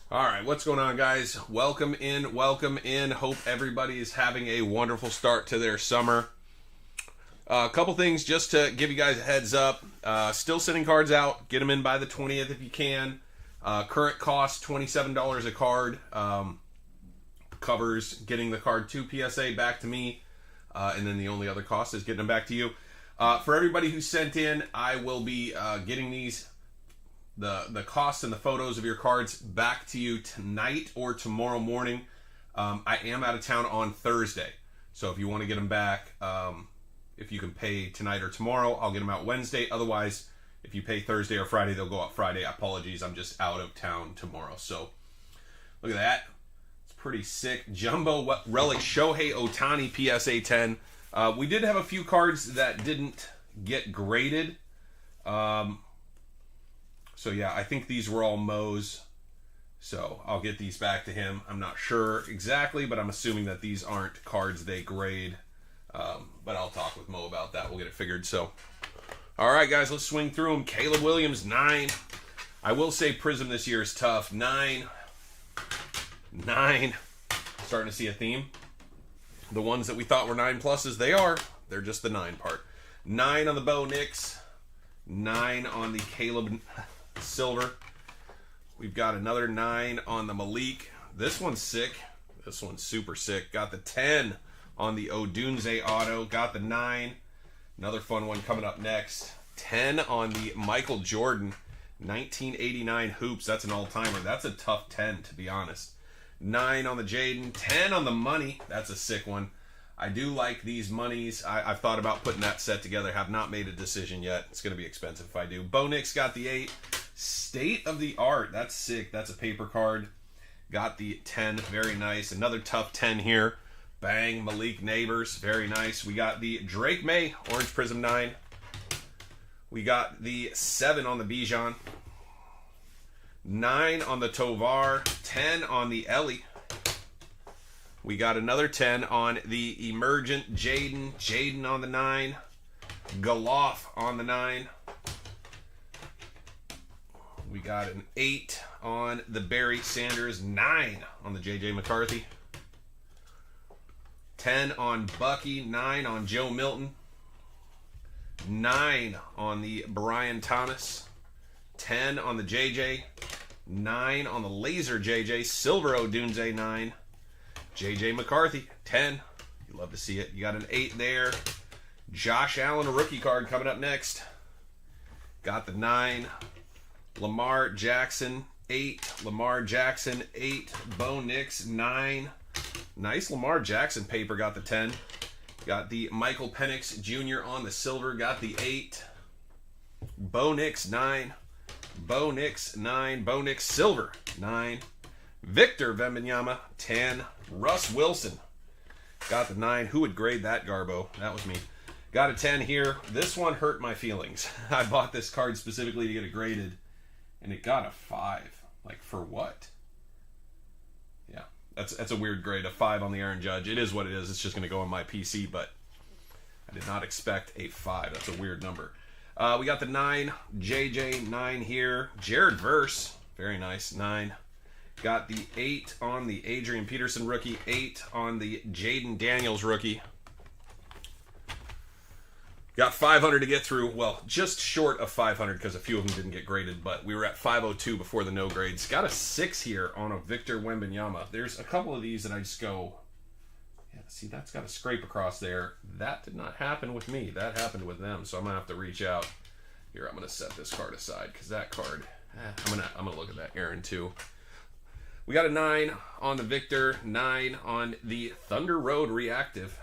All right, what's going on, guys? Welcome in, welcome in. Hope everybody is having a wonderful start to their summer. A couple things just to give you guys a heads up. Still sending cards out. Get them in by the 20th if you can. Current cost, $27 a card. Covers getting the card to PSA back to me. And then the only other cost is getting them back to you. For everybody who sent in, I will be getting these the costs and the photos of your cards back to you tonight or tomorrow morning. I am out of town on Thursday, so if you want to get them back, if you can pay tonight or tomorrow, I'll get them out Wednesday. Otherwise, if you pay Thursday or Friday, they'll go out Friday. Apologies, I'm just out of town tomorrow. So look at that. It's pretty sick. Jumbo Relic Shohei Ohtani PSA 10. We did have a few cards that didn't get graded. So yeah, I think these were all Mo's. So I'll get these back to him. I'm not sure exactly, but I'm assuming that these aren't cards they grade. But I'll talk with Mo about that. We'll get it figured. So, all right, guys, let's swing through them. Caleb Williams, 9. I will say Prism this year is tough. 9. Starting to see a theme. The ones that we thought were 9 pluses, they are. They're just the 9 part. 9 on the Bo Nix. 9 on the Caleb Silver. We've got another 9 on the Malik. This one's sick. This one's super sick. Got the 10 on the Odunze Auto. Got the 9. Another fun one coming up next. 10 on the Michael Jordan 1989 Hoops. That's an all-timer. That's a tough 10, to be honest. 9 on the Jaden. 10 on the Money. That's a sick one. I do like these monies. I've thought about putting that set together. Have not made a decision yet. It's going to be expensive if I do. Bo Nix got the 8. State of the Art. That's sick. That's a paper card. Got the 10. Very nice. Another tough 10 here. Bang. Malik Neighbors. Very nice. We got the Drake May. Orange Prism 9. We got the 7 on the Bijan. 9 on the Tovar. 10 on the Ellie. We got another 10 on the Emergent Jaden. Jaden on the 9. Galoff on the 9. We got an 8 on the Barry Sanders. 9 on the JJ McCarthy. 10 on Bucky. 9 on Joe Milton. 9 on the Brian Thomas. 10 on the JJ. 9 on the Laser JJ. Silver Odunze 9. JJ McCarthy, 10. You love to see it. You got an 8 there. Josh Allen, a rookie card coming up next. Got the 9. Lamar Jackson, 8. Lamar Jackson, 8. Bo Nix, 9. Nice Lamar Jackson paper, got the 10. Got the Michael Penix Jr. on the silver, got the 8. Bo Nix, 9. Bo Nix, 9. Bo Nix silver, 9. Victor Wembanyama, 10. Russ Wilson, got the 9. Who would grade that, Garbo? That was me. Got a 10 here. This one hurt my feelings. I bought this card specifically to get it graded, and it got a 5. Like, for what? Yeah, that's a weird grade. A 5 on the Aaron Judge. It is what it is. It's just going to go on my PC, but I did not expect a 5. That's a weird number. We got the 9. JJ, 9 here. Jared Verse, very nice, 9. Got the 8 on the Adrian Peterson rookie. 8 on the Jaden Daniels rookie. Got 500 to get through. Well, just short of 500 because a few of them didn't get graded, but we were at 502 before the no grades. Got a 6 here on a Victor Wembanyama. There's a couple of these that I just go, yeah, see, that's got a scrape across there. That did not happen with me. That happened with them, so I'm going to have to reach out. Here, I'm going to set this card aside because that card, I'm gonna look at that Aaron too. We got a 9 on the Victor, 9 on the Thunder Road Reactive,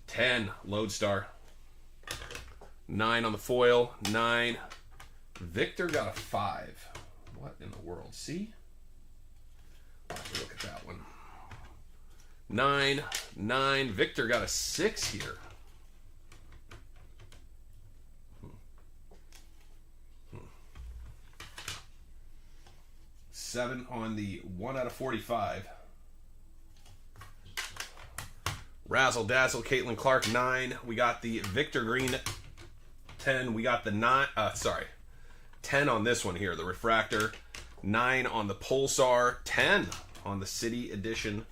10 Lodestar, 9 on the foil, 9. Victor got a 5. What in the world? See? I'll have to look at that one. 9, 9. Victor got a 6 here. 7 on the 1 out of 45. Razzle Dazzle, Caitlin Clark, 9. We got the Victor Green, 10. We got the 10 on this one here, the Refractor. 9 on the Pulsar, 10 on the City Edition,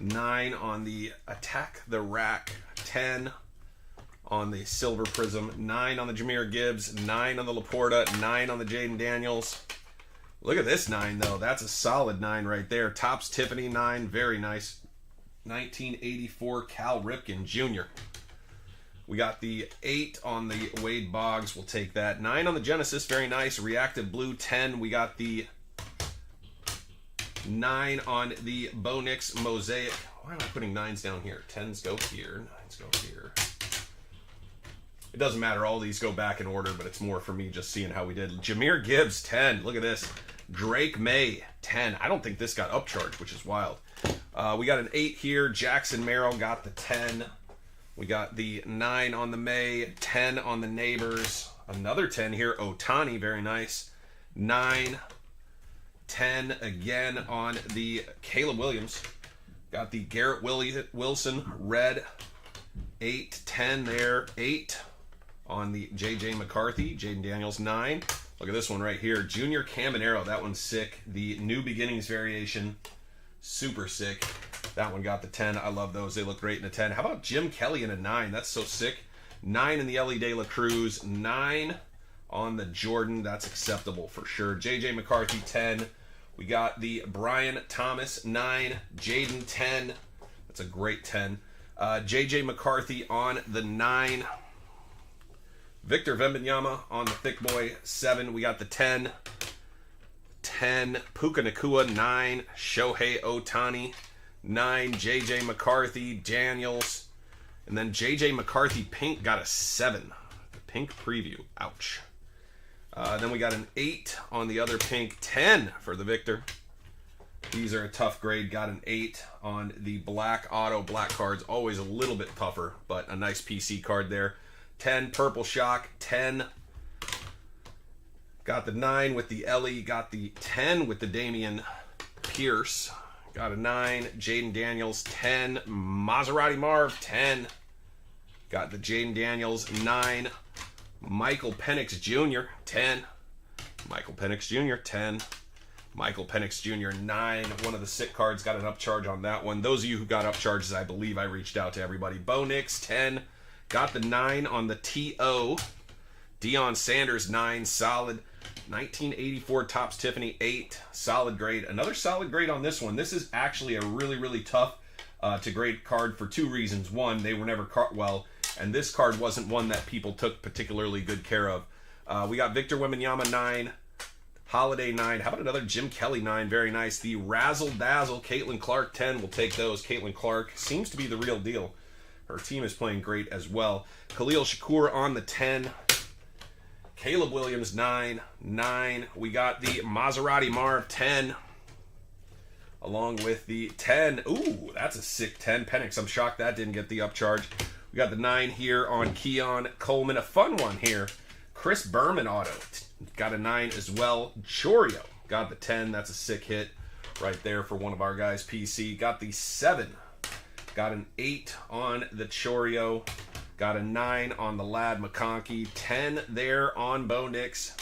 9 on the Attack the Rack, 10 on the Silver Prism, 9 on the Jahmyr Gibbs, 9 on the Laporta, 9 on the Jaden Daniels. Look at this 9 though. That's a solid 9 right there. Topps Tiffany 9, very nice. 1984 Cal Ripken Jr. We got the 8 on the Wade Boggs. We'll take that. 9 on the Genesis. Very nice. Reactive Blue 10. We got the 9 on the Bo Nix Mosaic. Why am I putting 9s down here? 10s go here. 9s go here. It doesn't matter. All these go back in order, but it's more for me just seeing how we did. Jahmyr Gibbs 10. Look at this. Drake May 10. I don't think this got upcharged, which is wild. We got an 8 here. Jackson Merrill got the 10. We got the 9 on the May, 10 on the Neighbors. Another 10 here. Otani, very nice. 9, 10 again on the Caleb Williams. Got the Garrett Wilson red. 8, 10 there. 8 on the J.J. McCarthy. Jaden Daniels, 9. Look at this one right here. Junior Caminero. That one's sick. The New Beginnings variation. Super sick. That one got the 10. I love those. They look great in a 10. How about Jim Kelly in a 9? That's so sick. 9 in the Ellie De La Cruz. 9 on the Jordan. That's acceptable for sure. J.J. McCarthy, 10. We got the Brian Thomas, 9. Jaden, 10. That's a great 10. J.J. McCarthy on the 9. Victor Wembanyama on the Thick Boy, 7. We got the 10. 10. Puka Nacua, 9. Shohei Otani, 9. J.J. McCarthy, Daniels. And then J.J. McCarthy Pink got a 7. The Pink preview. Ouch. Then we got an 8 on the other Pink. 10 for the Victor. These are a tough grade. Got an 8 on the Black Auto. Black cards always a little bit tougher, but a nice PC card there. 10 Purple Shock. 10. Got the 9 with the Ellie. Got the 10 with the Damian Pierce. Got a 9. Jaden Daniels. 10. Maserati Marv. 10. Got the Jaden Daniels. 9. Michael Penix Jr. 10. Michael Penix Jr. 10. Michael Penix Jr. 9. One of the sick cards got an upcharge on that one. Those of you who got upcharges, I believe I reached out to everybody. Bo Nix 10. Got the 9 on the T.O. Deion Sanders 9. Solid. 1984 Topps Tiffany 8. Solid grade. Another solid grade on this one. This is actually a really, really tough to grade card for 2 reasons. One, they were never caught well, and this card wasn't one that people took particularly good care of. We got Victor Wembanyama 9. Holiday 9. How about another Jim Kelly 9? Very nice. The Razzle Dazzle Caitlin Clark 10. We'll take those. Caitlin Clark seems to be the real deal. Her team is playing great as well. Khalil Shakur on the 10. Caleb Williams 9. 9. We got the Maserati Marv 10. Along with the 10. Ooh, that's a sick 10. Penix. I'm shocked that didn't get the upcharge. We got the 9 here on Keon Coleman. A fun one here. Chris Berman auto. Got a 9 as well. Chorio got the 10. That's a sick hit right there for one of our guys. PC. Got the 7. Got an 8 on the Chorio. Got a 9 on the Lad McConkey. 10 there on Bo Nix.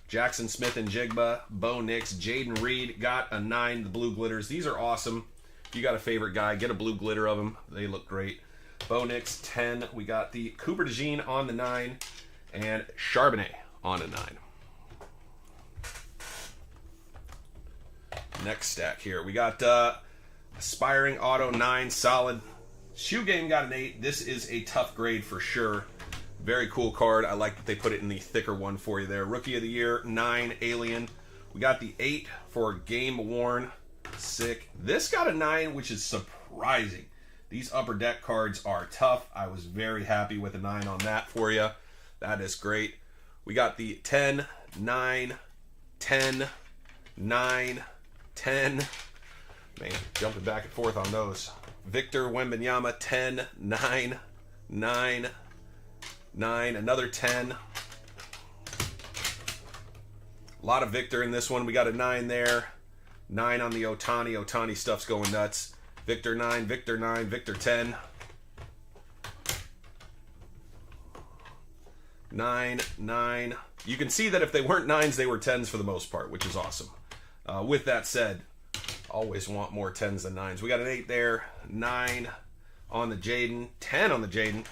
Jackson Smith and Jigba. Bo Nix. Jaden Reed got a 9. The blue glitters. These are awesome. If you got a favorite guy, get a blue glitter of them. They look great. Bo Nix 10. We got the Cooper DeJean on the 9. And Charbonnet on a 9. Next stack here. We got Aspiring Auto 9. Solid. Shoe Game got an 8. This is a tough grade for sure. Very cool card. I like that they put it in the thicker one for you there. Rookie of the Year 9. Alien. We got the 8 for Game Worn. Sick. This got a 9, which is surprising. These Upper Deck cards are tough. I was very happy with a 9 on that for you. That is great. We got the 10, 9, 10, 9, 10. Man, jumping back and forth on those. Victor Wembanyama 10, 9, 9, 9. Another 10. A lot of Victor in this one. We got a 9 there. 9 on the Otani. Otani stuff's going nuts. Victor 9, Victor 9, Victor 10. 9, 9. You can see that if they weren't 9s, they were 10s for the most part, which is awesome. With that said, always want more 10s than 9s. We got an 8 there, 9 on the Jaden, 10 on the Jaden,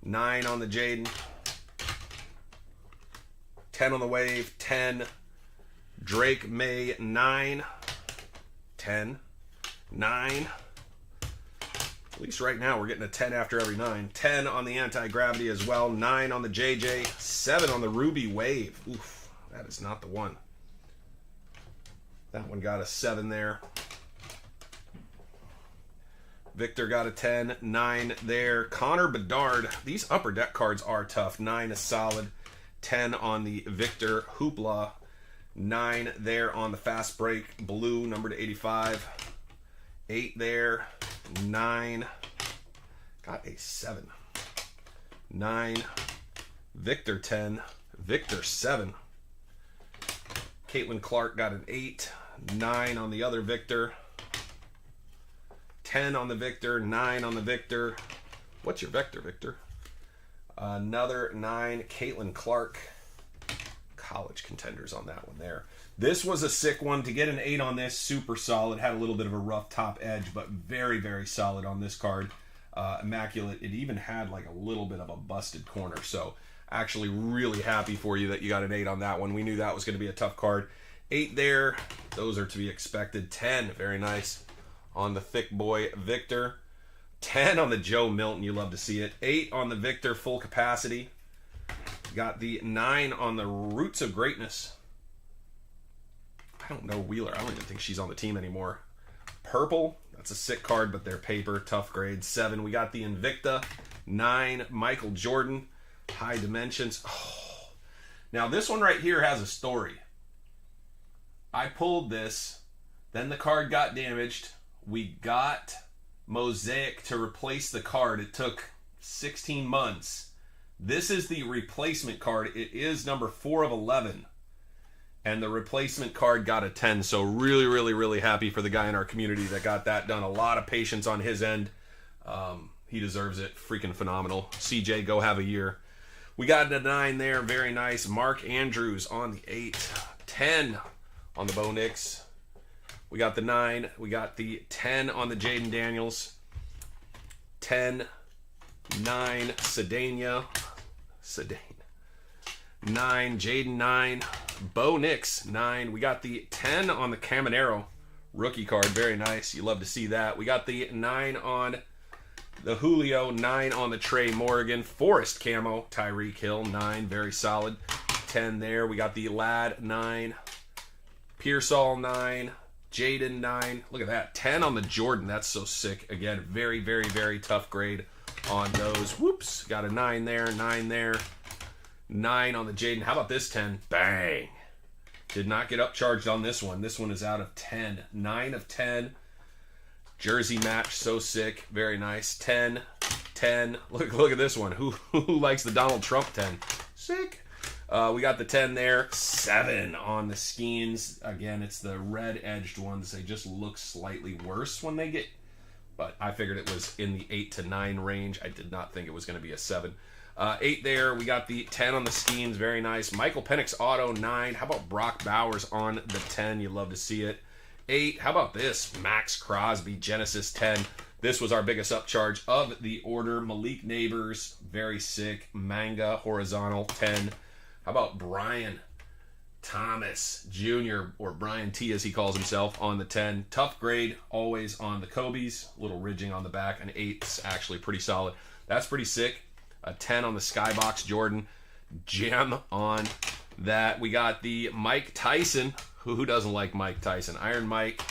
9 on the Jaden, 10 on the Wave, 10, Drake May, 9, 10, 9. At least right now we're getting a 10 after every 9. 10 on the Anti-Gravity as well, 9 on the JJ, 7 on the Ruby Wave. Oof, that is not the one. That one got a 7 there. Victor got a 10, 9 there. Connor Bedard. These upper deck cards are tough. 9 is solid. 10 on the Victor Hoopla. 9 there on the Fast Break Blue, number to 85. 8 there. 9. Got a 7. 9. Victor 10. Victor 7. Caitlin Clark got an 8. 9 on the other Victor. 10 on the Victor. 9 on the Victor. What's your vector, Victor? Another 9. Caitlin Clark. College contenders on that one there. This was a sick one. To get an 8 on this, super solid. Had a little bit of a rough top edge, but very, very solid on this card. Immaculate. It even had like a little bit of a busted corner. So actually really happy for you that you got an 8 on that one. We knew that was going to be a tough card. 8 there. Those are to be expected. 10. Very nice on the thick boy Victor. 10 on the Joe Milton. You love to see it. 8 on the Victor full capacity. Got the 9 on the Roots of Greatness. I don't know Wheeler. I don't even think she's on the team anymore. Purple. That's a sick card, but they're paper. Tough grade. 7. We got the Invicta. 9. Michael Jordan. High dimensions. Oh. Now this one right here has a story. I pulled this. Then the card got damaged. We got Mosaic to replace the card. It took 16 months. This is the replacement card. It is number 4 of 11. And the replacement card got a 10. So really, really, really happy for the guy in our community that got that done. A lot of patience on his end. He deserves it. Freaking phenomenal. CJ, go have a year. We got a 9 there. Very nice. Mark Andrews on the 8. 10 on the Bo Nix. We got the 9. We got the 10 on the Jaden Daniels. 10. 9. Sedania. 9. Jaden 9. Bo Nix 9. We got the 10 on the Caminero rookie card. Very nice. You love to see that. We got the 9 on the Julio. 9 on the Trey Morgan. Forest Camo. Tyreek Hill 9. Very solid. 10 there. We got the Lad 9. Pearsall 9. Jaden 9. Look at that. 10 on the Jordan. That's so sick. Again, very, very, very tough grade on those. Whoops. Got a 9 there. 9 there. 9 on the Jaden. How about this 10? Bang. Did not get upcharged on this one. This one is out of 10. 9 of 10. Jersey match. So sick. Very nice. 10. 10. Look at this one. Who likes the Donald Trump 10? Sick. We got the 10 there. 7 on the Skeens. Again, it's the red edged ones. They just look slightly worse when they get... But I figured it was in the 8 to 9 range. I did not think it was going to be a 7. 8 there. We got the 10 on the Skeens. Very nice. Michael Penix Auto 9. How about Brock Bowers on the 10? You love to see it. 8. How about this? Max Crosby Genesis 10. This was our biggest upcharge of the order. Malik Neighbors. Very sick. Manga Horizontal 10. How about Brian Thomas Jr. or Brian T as he calls himself on the 10. Tough grade. Always on the Kobe's. Little ridging on the back. An 8's actually pretty solid. That's pretty sick. A 10 on the Skybox Jordan. Gem on that. We got the Mike Tyson. Who doesn't like Mike Tyson? Iron Mike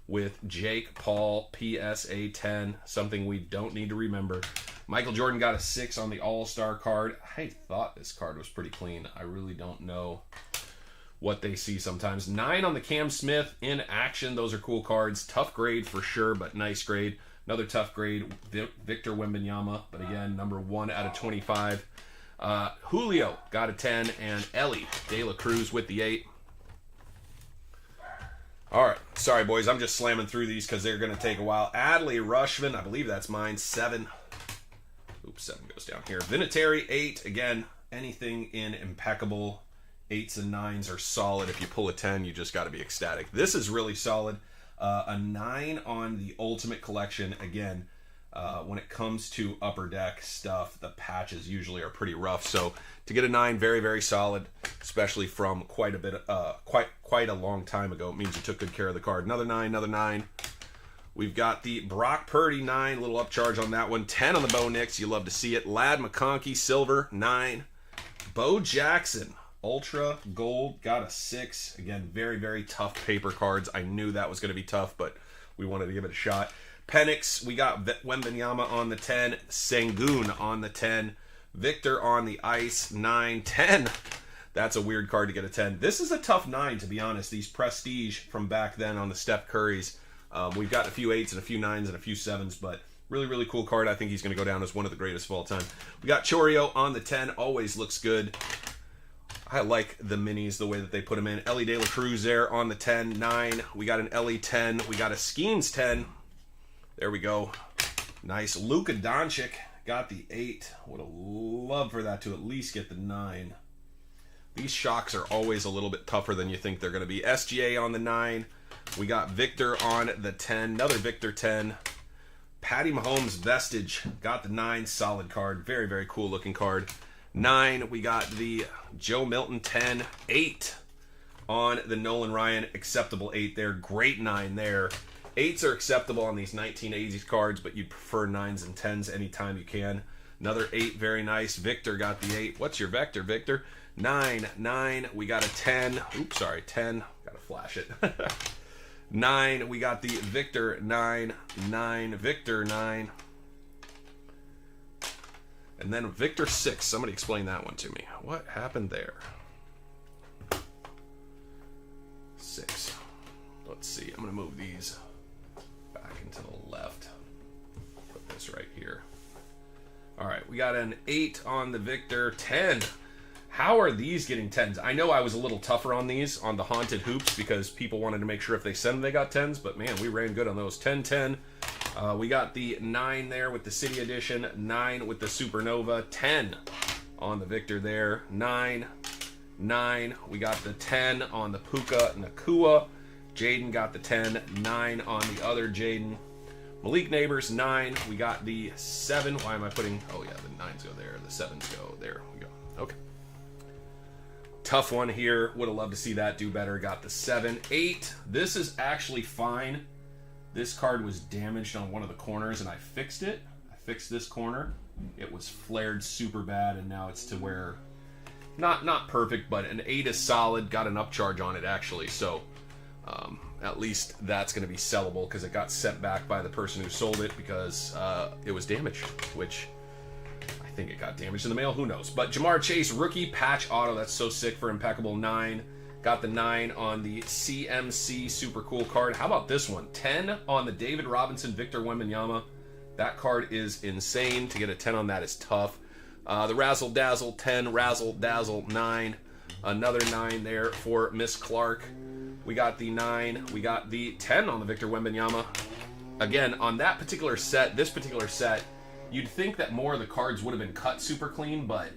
with Jake Paul PSA 10. Something we don't need to remember. Michael Jordan got a 6 on the All-Star card. I thought this card was pretty clean. I really don't know what they see sometimes. 9 on the Cam Smith in action. Those are cool cards. Tough grade for sure, but nice grade. Another tough grade, Victor Wembanyama, but again, number 1 out of 25. Julio got a 10, and Ellie De La Cruz with the 8. All right, sorry, boys. I'm just slamming through these because they're going to take a while. Adley Rushman, I believe that's mine, 7. Oops, 7 goes down here. Vinatieri, 8. Again, anything in impeccable 8s and 9s are solid. If you pull a 10, you just got to be ecstatic. This is really solid. A 9 on the Ultimate Collection. Again, when it comes to Upper Deck stuff, the patches usually are pretty rough. So to get a 9, very, very solid, especially from quite a long time ago. It means you took good care of the card. Another 9, another 9. We've got the Brock Purdy 9, little upcharge on that one. 10 on the Bo Nix, you love to see it. Ladd McConkey, silver, 9. Bo Jackson, Ultra Gold, got a 6. Again, very, very tough paper cards. I knew that was going to be tough, but we wanted to give it a shot. Penix, we got Wembanyama on the 10. Sengun on the 10. Victor on the ice, 9. 10. That's a weird card to get a 10. This is a tough 9, to be honest. These Prestige from back then on the Steph Currys. We've got a few 8s and a few 9s and a few 7s, but really, really cool card. I think he's going to go down as one of the greatest of all time. We got Chorio on the 10. Always looks good. I like the minis, the way that they put them in. Ellie De La Cruz there on the 10. 9. We got an Ellie 10. We got a Skeens 10. There we go. Nice. Luka Doncic got the 8. Would have loved for that to at least get the 9. These shocks are always a little bit tougher than you think they're going to be. SGA on the 9. We got Victor on the 10. Another Victor 10. Patty Mahomes Vestige got the 9. Solid card. Very, very cool looking card. 9. We got the Joe Milton 10. 8 on the Nolan Ryan. Acceptable 8 there. Great 9 there. 8s are acceptable on these 1980s cards, but you'd prefer 9s and 10s anytime you can. Another 8. Very nice. Victor got the 8. What's your vector, Victor? 9. 9. We got a 10. Oops, sorry. 10. Gotta flash it. 9, we got the Victor 9, 9, Victor 9, and then Victor 6. Somebody explain that one to me. What happened there? 6. Let's see. I'm going to move these back into the left. Put this right here. All right, we got an 8 on the Victor 10. How are these getting 10s? I know I was a little tougher on these, on the Haunted Hoops, because people wanted to make sure if they send them, they got 10s. But, man, we ran good on those. 10, 10. We got the 9 there with the City Edition. 9 with the Supernova. 10 on the Victor there. 9, 9. We got the 10 on the Puka Nakua. Jaden got the 10. 9 on the other Jaden. Malik Neighbors, 9. We got the 7. Why am I putting... Oh, yeah, the 9s go there. The 7s go there. We go. Okay. Tough one here. Would have loved to see that do better. Got the 7. 8. This is actually fine. This card was damaged on one of the corners, and I fixed it. I fixed this corner. It was flared super bad, and now it's to where... Not perfect, but an 8 is solid. Got an upcharge on it, actually. So, at least that's going to be sellable, because it got sent back by the person who sold it because it was damaged, which... I think it got damaged in the mail. Who knows? But Jamar Chase, rookie patch auto. That's so sick for impeccable 9. Got the 9 on the CMC. Super cool card. How about this one? 10 on the David Robinson, Victor Wembanyama. That card is insane. To get a 10 on that is tough. The Razzle Dazzle 10. Razzle Dazzle 9. Another 9 there for Miss Clark. We got the 9. We got the 10 on the Victor Wembanyama. Again, on that particular set, this particular set, you'd think that more of the cards would have been cut super clean, but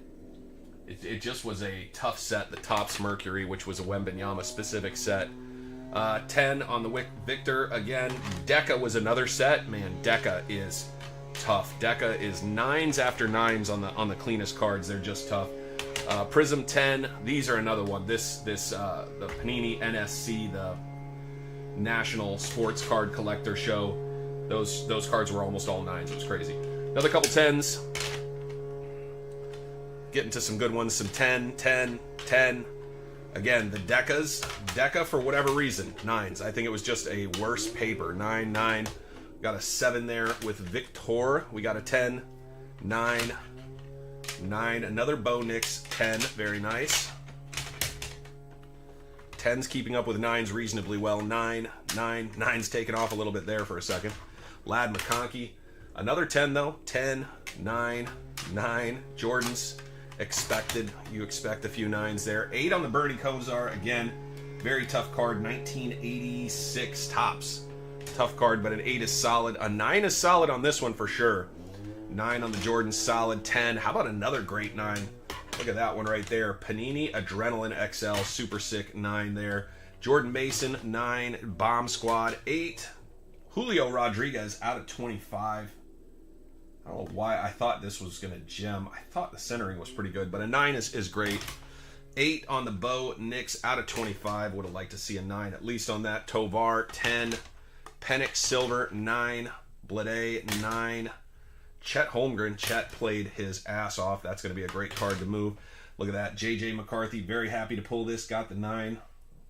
it just was a tough set. The Topps Mercury, which was a Wembanyama specific set. 10 on the Victor. Again, Deca was another set. Man, Deca is tough. Deca is 9s after 9s on the cleanest cards. They're just tough. Prism 10. These are another one. The Panini NSC, the National Sports Card Collector Show. Those cards were almost all 9s. It was crazy. Another couple 10s. Getting to some good ones. Some 10, 10, 10. Again, the Decas. Deca, for whatever reason, 9s. I think it was just a worse paper. 9, 9. Got a 7 there with Victor. We got a 10, 9, 9. Another Bo Nix, 10. Very nice. 10's keeping up with 9s reasonably well. 9, 9. 9's taking off a little bit there for a second. Ladd McConkey. Another 10, though. 10, 9, 9. Jordan's expected. You expect a few 9s there. 8 on the Bernie Kosar. Again, very tough card. 1986 Topps. Tough card, but an 8 is solid. A 9 is solid on this one for sure. 9 on the Jordan, solid. 10. How about another great 9 Look at that one right there. Panini Adrenaline XL, super sick, 9 there. Jordan Mason, 9. Bomb Squad, 8. Julio Rodriguez out of 25. I don't know why I thought this was going to gem. I thought the centering was pretty good, but a 9 is great. 8 on the Bo Nix out of 25. Would have liked to see a 9 at least on that. Tovar, 10. Penix Silver, 9. Blade, 9. Chet Holmgren. Chet played his ass off. That's going to be a great card to move. Look at that. J.J. McCarthy, very happy to pull this. Got the 9.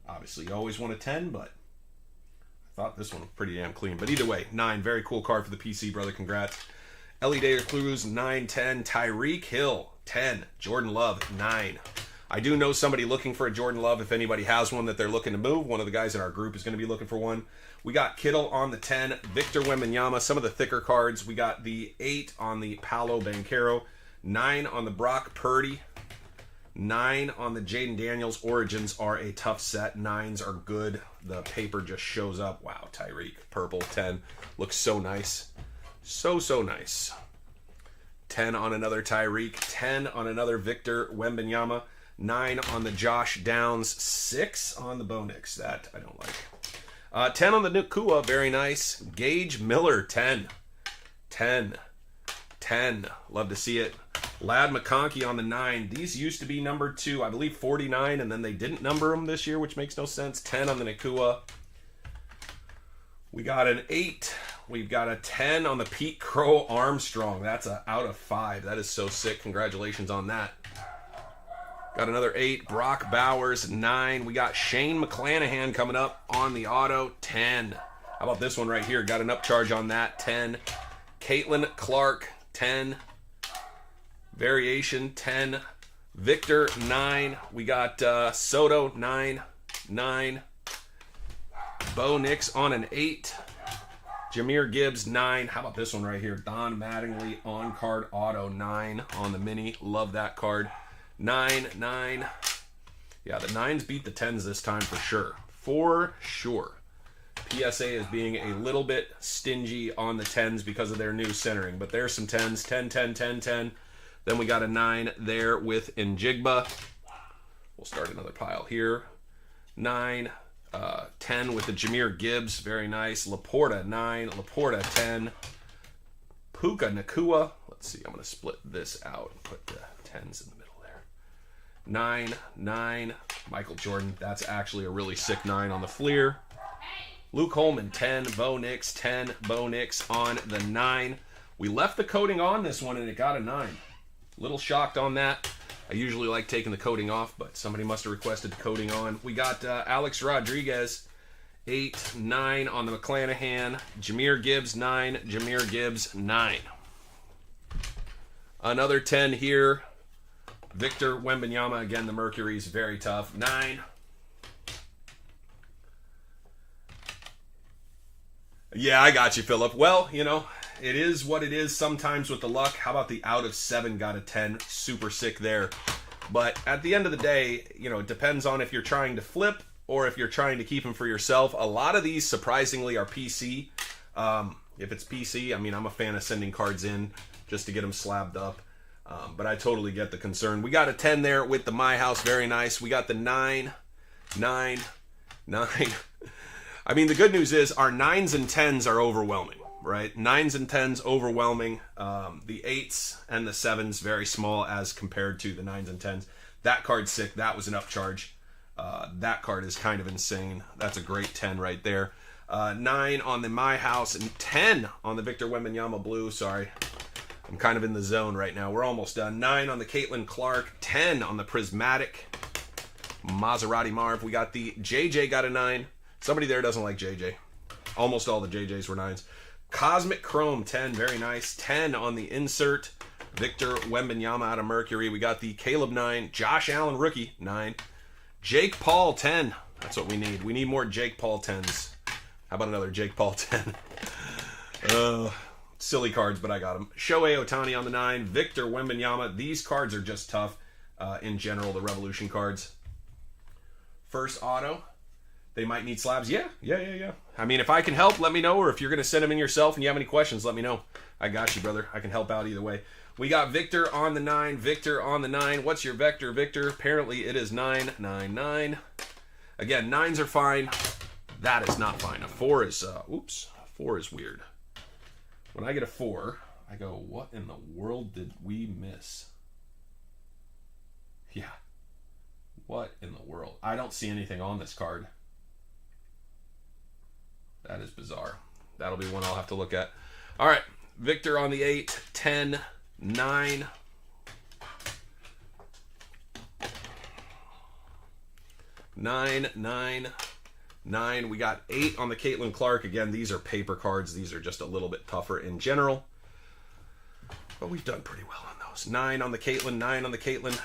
Obviously, you always want a 10, but I thought this one was pretty damn clean. But either way, 9. Very cool card for the PC, brother. Congrats. Ellie De La Cruz, 9, 10. Tyreek Hill, 10. Jordan Love, 9. I do know somebody looking for a Jordan Love. If anybody has one that they're looking to move, one of the guys in our group is going to be looking for one. We got Kittle on the 10, Victor Wembanyama, some of the thicker cards. We got the 8 on the Paolo Banchero, 9 on the Brock Purdy, 9 on the Jaden Daniels. Origins are a tough set. 9s are good. The paper just shows up. Wow, Tyreek, purple, 10. Looks so nice. So nice. 10 on another Tyreek, 10 on another Victor Wembanyama, 9 on the Josh Downs, 6 on the Bo Nix. That I don't like. 10 on the Nakua, very nice. Gage Miller, 10. 10. 10. Love to see it. Lad McConkey on the 9. These used to be numbered to, I believe, 49, and then they didn't number them this year, which makes no sense. 10 on the Nakua. We got an 8. We've got a 10 on the Pete Crow Armstrong. That's a out of 5. That is so sick. Congratulations on that. Got another 8. Brock Bowers, 9. We got Shane McClanahan coming up on the auto, 10. How about this one right here? Got an upcharge on that, 10. Caitlin Clark, 10. Variation, 10. Victor, 9. We got Soto, 9. 9. Bo Nix on an 8. Jahmyr Gibbs, 9. How about this one right here? Don Mattingly on card auto, 9 on the mini. Love that card. 9, 9. Yeah, the 9s beat the 10s this time for sure. For sure. PSA is being a little bit stingy on the 10s because of their new centering. But there's some 10s. 10, 10, 10, 10. Then we got a 9 there with Njigba. We'll start another pile here. 9. 10 with the Jahmyr Gibbs. Very nice. Laporta, 9. Laporta, 10. Puka Nakua. Let's see. I'm going to split this out and put the 10s in the middle there. 9, 9. Michael Jordan. That's actually a really sick 9 on the Fleer. Luke Holman, 10. Bo Nix, 10. Bo Nix on the 9. We left the coating on this one and it got a 9. Little shocked on that. I usually like taking the coating off, but somebody must have requested the coating on. We got Alex Rodriguez, 8, 9 on the McClanahan. Jahmyr Gibbs, 9. Jahmyr Gibbs, 9. Another 10 here. Victor Wembanyama, again, the Mercury's very tough. 9. Yeah, I got you, Philip. Well, you know, it is what it is sometimes with the luck. How about the out of 7 got a 10? Super sick there. But at the end of the day, you know, it depends on if you're trying to flip or if you're trying to keep them for yourself. A lot of these, surprisingly, are PC. If it's PC, I mean, I'm a fan of sending cards in just to get them slabbed up. But I totally get the concern. We got a 10 there with the My House. Very nice. We got the 9, 9, 9. I mean, the good news is our 9s and 10s are overwhelming, right? 9s and 10s overwhelming. The 8s and the 7s very small as compared to the 9s and 10s. That card's sick. That was an upcharge. That card is kind of insane. That's a great 10 right there. 9 on the My House and 10 on the Victor Wembanyama blue. Sorry. I'm kind of in the zone right now. We're almost done. 9 on the Caitlin Clark. 10 on the Prismatic. Maserati Marv. We got the JJ got a 9. Somebody there doesn't like JJ. Almost all the JJs were 9s. Cosmic Chrome, 10. Very nice. 10 on the insert. Victor Wembanyama out of Mercury. We got the Caleb 9. Josh Allen rookie, 9. Jake Paul, 10. That's what we need. We need more Jake Paul 10s. How about another Jake Paul 10? Silly cards, but I got them. Shohei Ohtani on the 9. Victor Wembanyama. These cards are just tough in general, the Revolution cards. First auto. They might need slabs. Yeah. I mean, if I can help, let me know. Or if you're going to send them in yourself and you have any questions, let me know. I got you, brother. I can help out either way. We got Victor on the 9. Victor on the 9. What's your vector, Victor? Apparently it is 999. Again, 9s are fine. That is not fine. A 4 is, oops, 4 is weird. When I get a 4, I go, what in the world did we miss? Yeah. What in the world? I don't see anything on this card. That is bizarre. That'll be one I'll have to look at. All right. Victor on the 8, 10, 9. 9, 9, 9. We got 8 on the Caitlin Clark. Again, these are paper cards. These are just a little bit tougher in general. But we've done pretty well on those. 9 on the Caitlin, 9 on the Caitlin.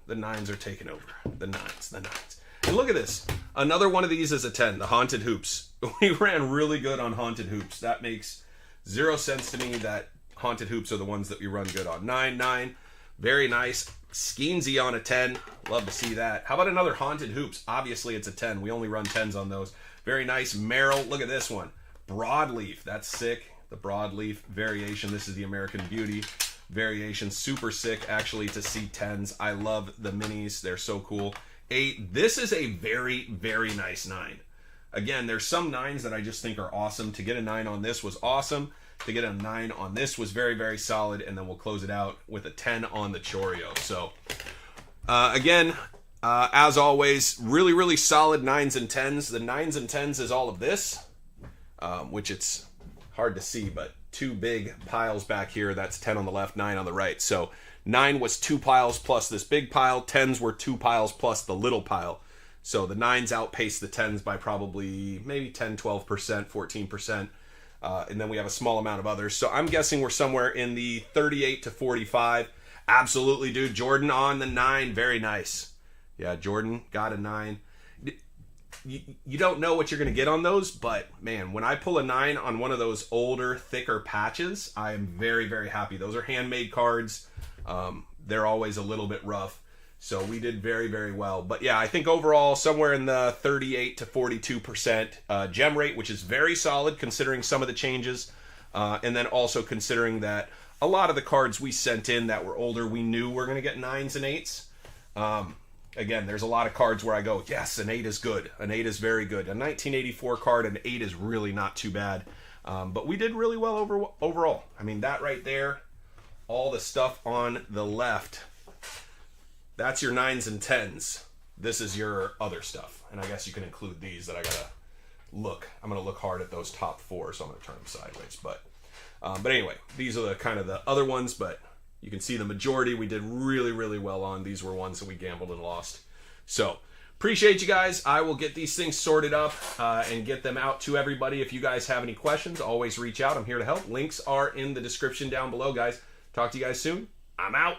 The 9s are taking over. The 9s, the 9s. And look at this. Another one of these is a 10, the Haunted Hoops. We ran really good on Haunted Hoops. That makes 0 sense to me that Haunted Hoops are the ones that we run good on. 9, 9. Very nice. Skeensy on a 10. Love to see that. How about another Haunted Hoops? Obviously, it's a 10. We only run 10s on those. Very nice. Merrill. Look at this one. Broadleaf. That's sick. The Broadleaf variation. This is the American Beauty variation. Super sick, actually, to see 10s. I love the minis. They're so cool. 8. This is a very, very nice 9. Again, there's some 9s that I just think are awesome. To get a 9 on this was awesome. To get a 9 on this was very, very solid. And then we'll close it out with a 10 on the Choreo. So, again, as always, really, really solid 9s and 10s. The 9s and 10s is all of this, which it's hard to see, but 2 big piles back here. That's 10 on the left, 9 on the right. So 9 was 2 piles plus this big pile. 10s were 2 piles plus the little pile. So the 9s outpaced the 10s by probably maybe 10, 12%, 14%. And then we have a small amount of others. So I'm guessing we're somewhere in the 38 to 45. Absolutely, dude. Jordan on the 9. Very nice. Yeah, Jordan got a 9. You don't know what you're going to get on those, but man, when I pull a 9 on one of those older, thicker patches, I am very, very happy. Those are handmade cards. They're always a little bit rough. So we did very, very well. But yeah, I think overall somewhere in the 38 to 42% gem rate, which is very solid considering some of the changes. And then also considering that a lot of the cards we sent in that were older, we knew we're going to get 9s and 8s. Again, there's a lot of cards where I go, yes, an 8 is good. An 8 is very good. A 1984 card, an 8 is really not too bad. But we did really well overall. I mean, that right there, all the stuff on the left, that's your 9s and 10s. This is your other stuff. And I guess you can include these that I got to look. I'm going to look hard at those top 4, so I'm going to turn them sideways. But anyway, these are the kind of the other ones, but you can see the majority we did really, really well on. These were ones that we gambled and lost. So, appreciate you guys. I will get these things sorted up and get them out to everybody. If you guys have any questions, always reach out. I'm here to help. Links are in the description down below, guys. Talk to you guys soon. I'm out.